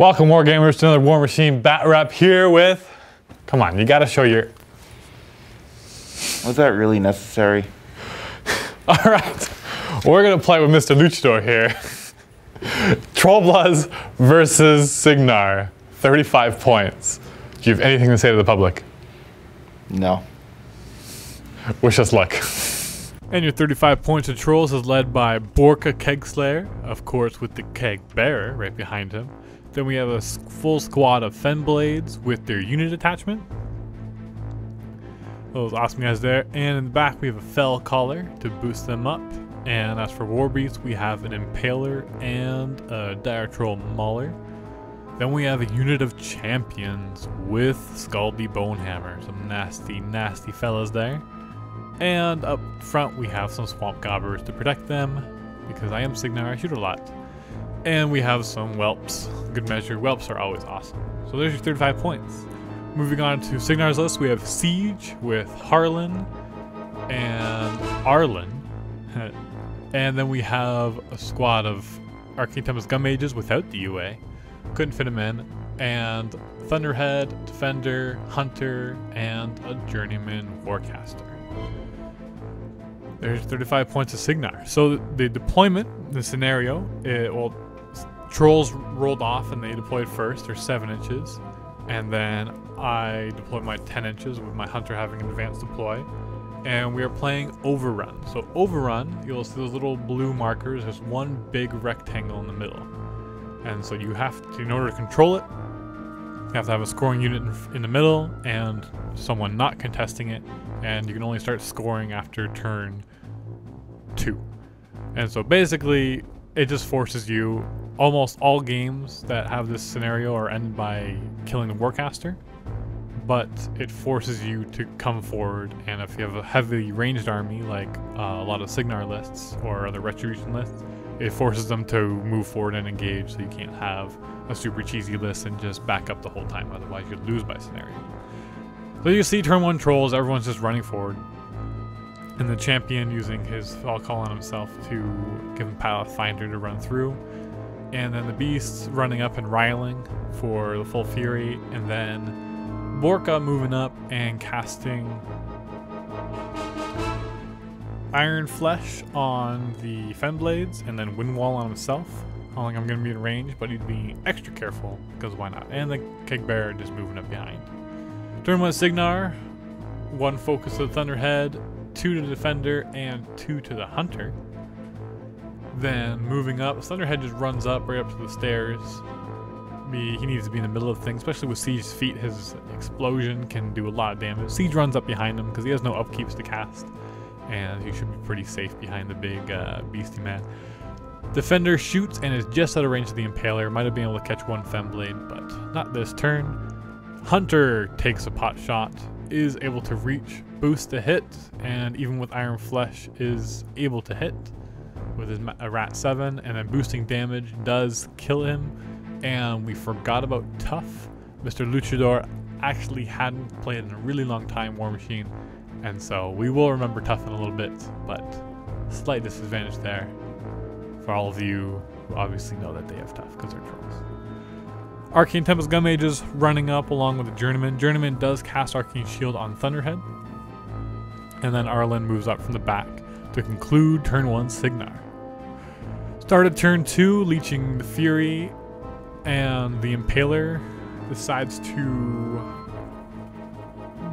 Welcome, Wargamers, to another War Machine Batrep here with... Come on, you gotta show your... Was that really necessary? Alright, we're gonna play with Mr. Luchador here. Trollbloods versus Cygnar. 35 points. Do you have anything to say to the public? No. Wish us luck. And your 35 points of trolls is led by Borka Kegslayer, of course with the Keg Bearer right behind him. Then we have a full squad of Fenblades with their unit attachment. Those awesome guys there. And in the back we have a Fell Caller to boost them up. And as for War Beasts, we have an Impaler and a Dire Troll Mauler. Then we have a unit of Champions with Scaldy Bonehammer. Some nasty, nasty fellas there. And up front we have some Swamp Gobbers to protect them, because I am Cygnar, I shoot a lot. And we have some Whelps. Good measure, Whelps are always awesome. So there's your 35 points. Moving on to Cygnar's list, we have Siege with Harlan and Arlen. And then we have a squad of Arcane Tempest Gun Mages without the UA. Couldn't fit them in. And Thunderhead, Defender, Hunter, and a Journeyman Warcaster. There's 35 points of Cygnar. So the deployment, the scenario, trolls rolled off and they deployed first. They're 7 inches. And then I deployed my 10 inches with my Hunter having an advanced deploy. And we are playing Overrun. So Overrun, you'll see those little blue markers. There's one big rectangle in the middle. And so you have to, in order to control it, you have to have a scoring unit in the middle and someone not contesting it. And you can only start scoring after turn 2. And so basically, it just forces you, almost all games that have this scenario are ended by killing the Warcaster, but it forces you to come forward, and if you have a heavily ranged army, like a lot of Cygnar lists or other Retribution lists, it forces them to move forward and engage, so you can't have a super cheesy list and just back up the whole time, otherwise you'd lose by scenario. So you see turn 1 trolls, everyone's just running forward. And the champion using his Fell Call on himself to give him Pathfinder to run through. And then the beasts running up and riling for the full fury. And then Borka moving up and casting Iron Flesh on the Fenblades. And then Windwall on himself. I don't think I'm going to be in range, but he'd be extra careful, because why not? And the Keg Bearer just moving up behind. Turn 1 Cygnar, 1 focus to the Thunderhead, 2 to the Defender, and 2 to the Hunter. Then moving up, Thunderhead just runs up right up to the stairs. He needs to be in the middle of things, especially with Siege's feet. His explosion can do a lot of damage. Siege runs up behind him because he has no upkeeps to cast, and he should be pretty safe behind the big beastie man. Defender shoots and is just out of range of the Impaler. Might have been able to catch 1 Femblade, but not this turn. Hunter takes a pot shot, is able to reach, boost to hit, and even with Iron Flesh is able to hit with his Rat 7, and then boosting damage does kill him. And we forgot about Tough. Mr. Luchador actually hadn't played in a really long time War Machine, and so we will remember Tough in a little bit, but slight disadvantage there for all of you who obviously know that they have Tough because they're trolls. Arcane Tempest Gun Mages running up along with the Journeyman. Journeyman does cast Arcane Shield on Thunderhead. And then Arlen moves up from the back to conclude turn 1 Cygnar. Started turn 2, leeching the Fury, and the Impaler decides to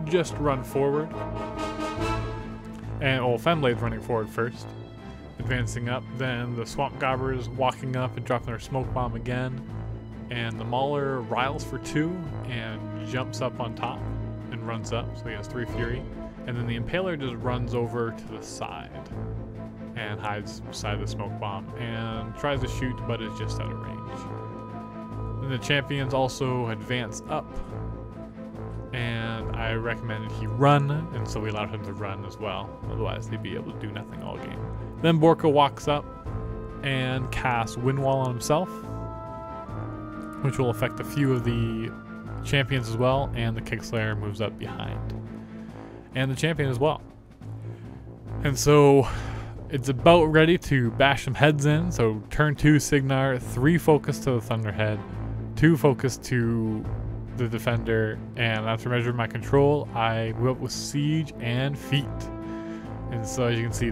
just run forward. And Femblade's running forward first, advancing up. Then the Swamp Gobbers walking up and dropping their Smoke Bomb again. And the Mauler riles for 2 and jumps up on top and runs up, so he has 3 Fury. And then the Impaler just runs over to the side and hides beside the Smoke Bomb and tries to shoot, but is just out of range. Then the Champions also advance up, and I recommended he run, and so we allowed him to run as well. Otherwise they'd be able to do nothing all game. Then Borka walks up and casts Windwall on himself, which will affect a few of the Champions as well, and the Kegslayer moves up behind. And the Champion as well. And so it's about ready to bash some heads in. So turn 2 Cygnar, 3 focus to the Thunderhead, 2 focus to the defender, and after measuring my control, I move up with siege and feet. And so as you can see,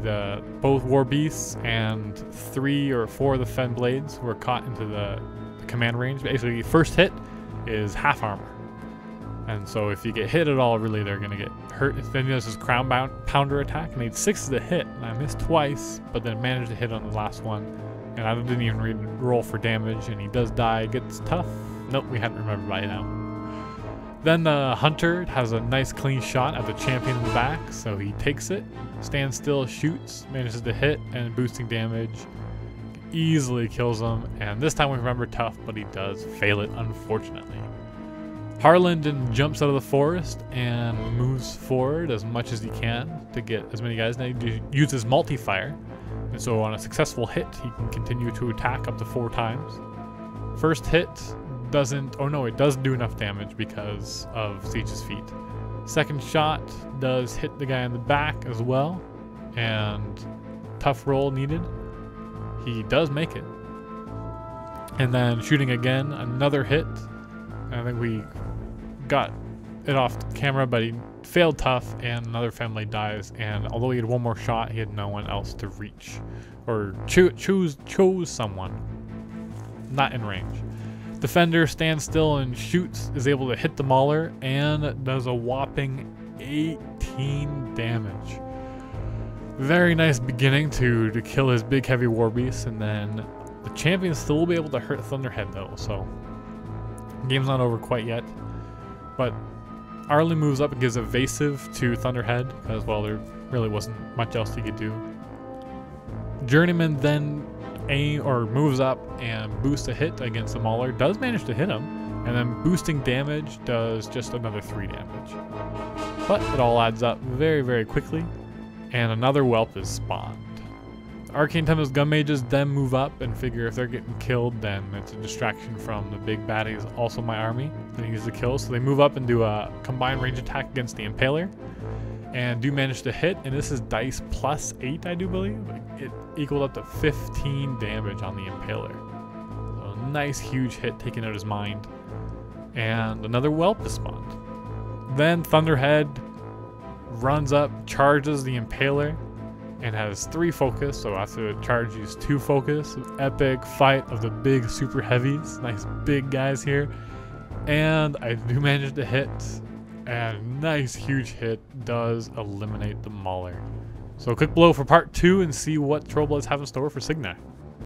both war beasts and 3 or 4 of the fen blades were caught into the command range. Basically, first hit is half armor. And so if you get hit at all, really, they're going to get hurt. Then there's this crown pounder attack. I made 6 to hit, and I missed twice, but then managed to hit on the last one. And I didn't even roll for damage, and he does die. Gets tough. Nope, we hadn't remembered by now. Then the hunter has a nice clean shot at the champion in the back, so he takes it, stands still, shoots, manages to hit, and boosting damage easily kills him. And this time we remember tough, but he does fail it, unfortunately. Harlan then jumps out of the forest and moves forward as much as he can to get as many guys. Now he uses multi-fire, and so on a successful hit, he can continue to attack up to 4 times. First hit doesn't, oh no, it does do enough damage because of Siege's feet. Second shot does hit the guy in the back as well, and tough roll needed. He does make it. And then shooting again, another hit. I think we got it off camera, but he failed tough, and another family dies. And although he had 1 more shot, he had no one else to reach or chose someone not in range. Defender stands still and shoots, is able to hit the mauler, and does a whopping 18 damage. Very nice beginning to kill his big heavy war beast, and then the champion still will be able to hurt Thunderhead though, so game's not over quite yet. But Arlen moves up and gives evasive to Thunderhead, because well, there really wasn't much else he could do. Journeyman then moves up and boosts a hit against the mauler, does manage to hit him, and then boosting damage does just another 3 damage. But it all adds up very, very quickly, and another whelp is spawned. Arcane Tempest gun mages then move up and figure if they're getting killed, then it's a distraction from the big baddies, also my army, that needs to kill. So they move up and do a combined range attack against the Impaler, and do manage to hit, and this is dice plus 8, I do believe. It equaled up to 15 damage on the Impaler. So a nice huge hit taking out his mind. And another whelp is spawned. Then Thunderhead runs up, charges the Impaler, and has 3 focus, so after the charge use 2 focus. Epic fight of the big super heavies, nice big guys here. And I do manage to hit, and nice huge hit does eliminate the mauler. So quick blow for part 2 and see what Trollbloods have in store for Cygnar.